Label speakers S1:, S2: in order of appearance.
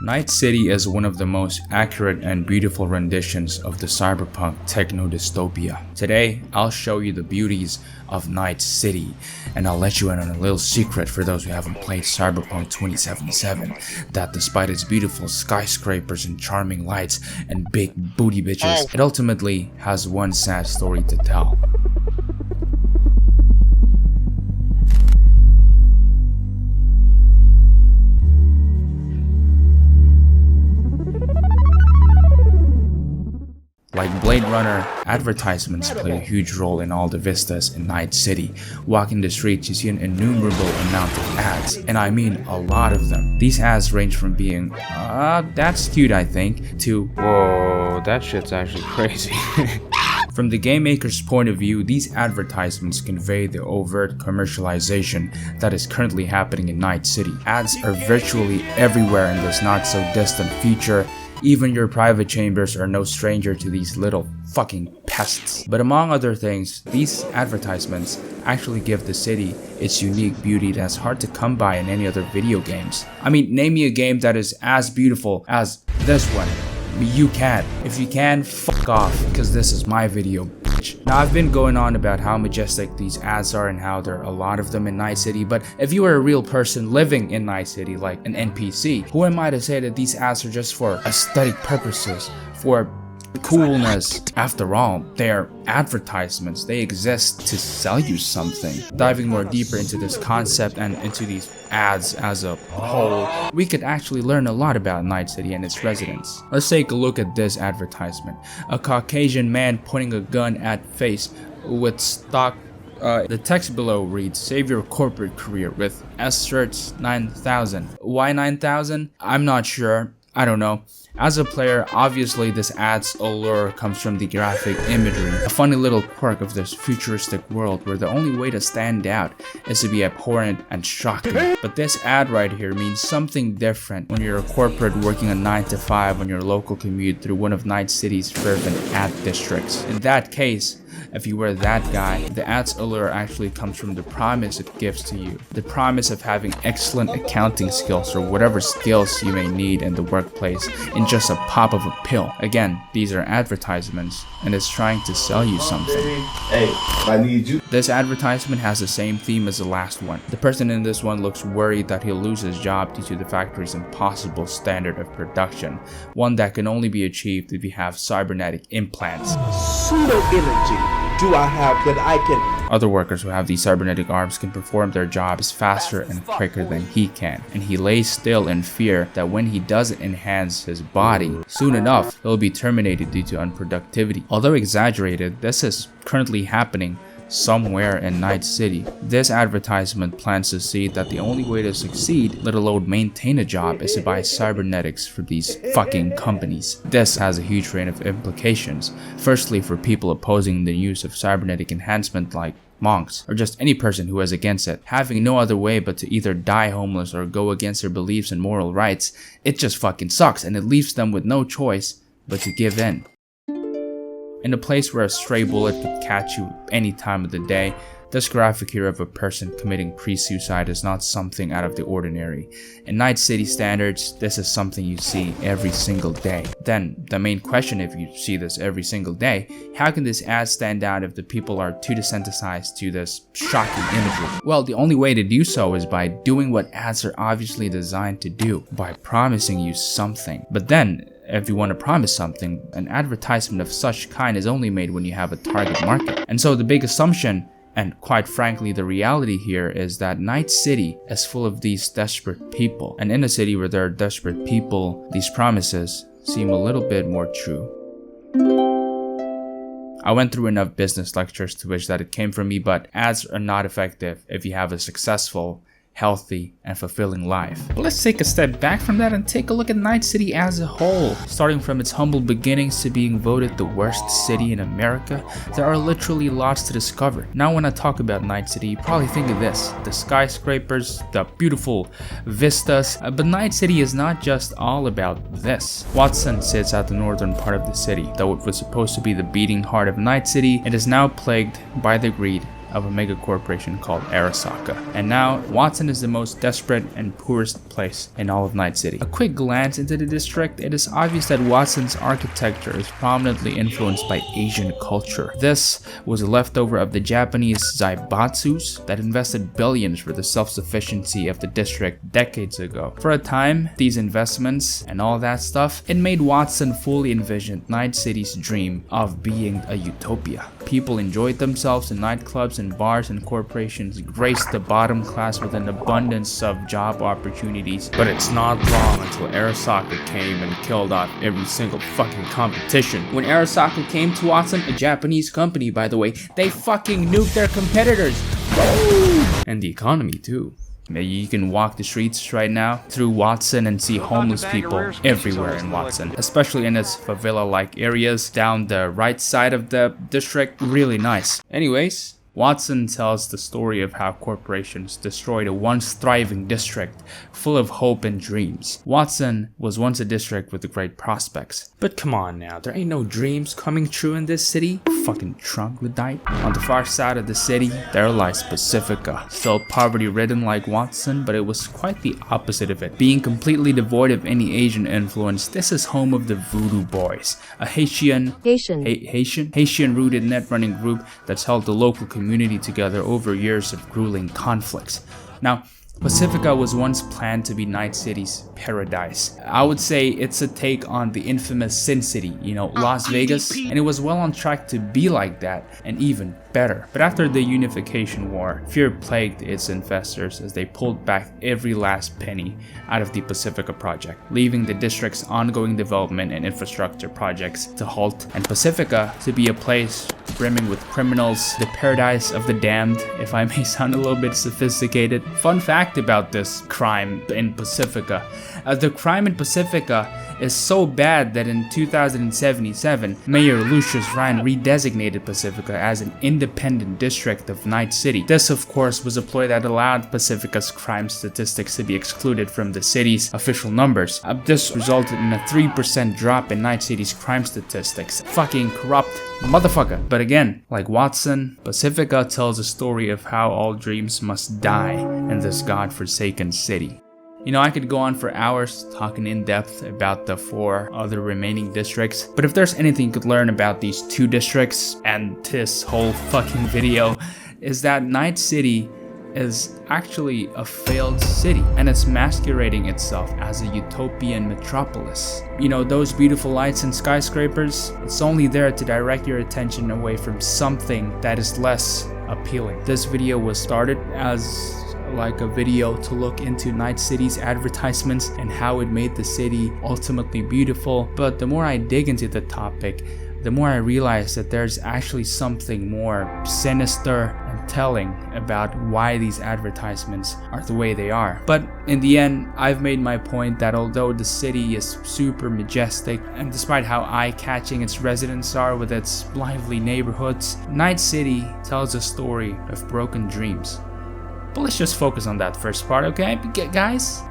S1: Night City is one of the most accurate and beautiful renditions of the cyberpunk techno dystopia. Today, I'll show you the beauties of Night City, and I'll let you in on a little secret for those who haven't played Cyberpunk 2077, that despite its beautiful skyscrapers and charming lights and big booty bitches, it ultimately has one sad story to tell. Like Blade Runner, advertisements play a huge role in all the vistas in Night City. Walking the streets, you see an innumerable amount of ads, and I mean a lot of them. These ads range from being, that's cute I think, to, whoa, that shit's actually crazy. From the game maker's point of view, these advertisements convey the overt commercialization that is currently happening in Night City. Ads are virtually everywhere in this not so distant future. Even your private chambers are no stranger to these little fucking pests. But among other things, these advertisements actually give the city its unique beauty that's hard to come by in any other video games. I mean, name me a game that is as beautiful as this one. You can. If you can, fuck off, because this is my video, bitch. Now, I've been going on about how majestic these ads are and how there are a lot of them in Night City, but if you are a real person living in Night City, like an NPC, who am I to say that these ads are just for aesthetic purposes, for coolness? After all, they are advertisements. They exist to sell you something. Diving more deeper into this concept and into these ads as a whole, we could actually learn a lot about Night City and its residents. Let's take a look at this advertisement. A Caucasian man pointing a gun at face with stock. The text below reads, "Save your corporate career with S-Shirts 9000. Why 9000? I'm not sure. I don't know. As a player, obviously this ad's allure comes from the graphic imagery, a funny little quirk of this futuristic world where the only way to stand out is to be abhorrent and shocking. But this ad right here means something different when you're a corporate working a 9 to 5 on your local commute through one of Night City's fervent ad districts. In that case, if you were that guy, the ad's allure actually comes from the promise it gives to you. The promise of having excellent accounting skills or whatever skills you may need in the workplace in just a pop of a pill. Again, these are advertisements, and it's trying to sell you something.
S2: Hey, I need you.
S1: This advertisement has the same theme as the last one. The person in this one looks worried that he'll lose his job due to the factory's impossible standard of production, one that can only be achieved if you have cybernetic implants.
S2: Pseudo energy do I have that I can?
S1: Other workers who have these cybernetic arms can perform their jobs faster and quicker than he can, and he lays still in fear that when he doesn't enhance his body, soon enough he'll be terminated due to unproductivity. Although exaggerated, this is currently happening somewhere in Night City. This advertisement plants to see that the only way to succeed, let alone maintain a job, is to buy cybernetics from these fucking companies. This has a huge range of implications. Firstly, for people opposing the use of cybernetic enhancement like monks, or just any person who is against it, having no other way but to either die homeless or go against their beliefs and moral rights, it just fucking sucks, and it leaves them with no choice but to give in. In a place where a stray bullet could catch you any time of the day, this graphic here of a person committing pre-suicide is not something out of the ordinary. In Night City standards, this is something you see every single day. Then, the main question, if you see this every single day, how can this ad stand out if the people are too desensitized to this shocking imagery? Well, the only way to do so is by doing what ads are obviously designed to do, by promising you something. But then, if you want to promise something, an advertisement of such kind is only made when you have a target market. And so the big assumption, and quite frankly the reality here, is that Night City is full of these desperate people. And in a city where there are desperate people, these promises seem a little bit more true. I went through enough business lectures to wish that it came from me, but ads are not effective if you have a successful, healthy, and fulfilling life. But let's take a step back from that and take a look at Night City as a whole. Starting from its humble beginnings to being voted the worst city in America, there are literally lots to discover. Now when I talk about Night City, you probably think of this: the skyscrapers, the beautiful vistas, but Night City is not just all about this. Watson sits at the northern part of the city. Though it was supposed to be the beating heart of Night City, it is now plagued by the greed of a mega corporation called Arasaka. And now, Watson is the most desperate and poorest place in all of Night City. A quick glance into the district, it is obvious that Watson's architecture is prominently influenced by Asian culture. This was a leftover of the Japanese zaibatsus that invested billions for the self-sufficiency of the district decades ago. For a time, these investments and all that stuff, it made Watson fully envision Night City's dream of being a utopia. People enjoyed themselves in nightclubs and bars, and corporations graced the bottom class with an abundance of job opportunities. But it's not long until Arasaka came and killed off every single fucking competition. When Arasaka came to Watson, a Japanese company by the way, they fucking nuked their competitors. Woo! And the economy too. Maybe you can walk the streets right now through Watson and see homeless people everywhere in Watson, especially in its favela-like areas down the right side of the district. Really nice. Anyways, Watson tells the story of how corporations destroyed a once thriving district full of hope and dreams. Watson was once a district with great prospects. But come on now, there ain't no dreams coming true in this city. Fucking troglodyte. On the far side of the city, there lies Pacifica. Still poverty-ridden like Watson, but it was quite the opposite of it. Being completely devoid of any Asian influence, this is home of the Voodoo Boys, a Haitian rooted net-running group that's held the local community together over years of grueling conflicts. Now, Pacifica was once planned to be Night City's paradise. I would say it's a take on the infamous Sin City, Las Vegas, and it was well on track to be like that, and even better. But after the unification war, fear plagued its investors as they pulled back every last penny out of the Pacifica project, leaving the district's ongoing development and infrastructure projects to halt, and Pacifica to be a place brimming with criminals, the paradise of the damned, if I may sound a little bit sophisticated. Fun fact about this crime in Pacifica. The crime in Pacifica is so bad that in 2077, Mayor Lucius Ryan redesignated Pacifica as an independent district of Night City. This, of course, was a ploy that allowed Pacifica's crime statistics to be excluded from the city's official numbers. This resulted in a 3% drop in Night City's crime statistics. Fucking corrupt motherfucker. But again, like Watson, Pacifica tells a story of how all dreams must die in this godforsaken city. I could go on for hours talking in depth about the 4 other remaining districts, but if there's anything you could learn about these 2 districts and this whole fucking video, is that Night City is actually a failed city, and it's masquerading itself as a utopian metropolis. Those beautiful lights and skyscrapers, it's only there to direct your attention away from something that is less appealing. This video was started as like a video to look into Night City's advertisements and how it made the city ultimately beautiful, but the more I dig into the topic, the more I realize that there's actually something more sinister and telling about why these advertisements are the way they are. But in the end, I've made my point that although the city is super majestic, and despite how eye-catching its residents are with its lively neighborhoods, Night City tells a story of broken dreams. But let's just focus on that first part, okay, guys?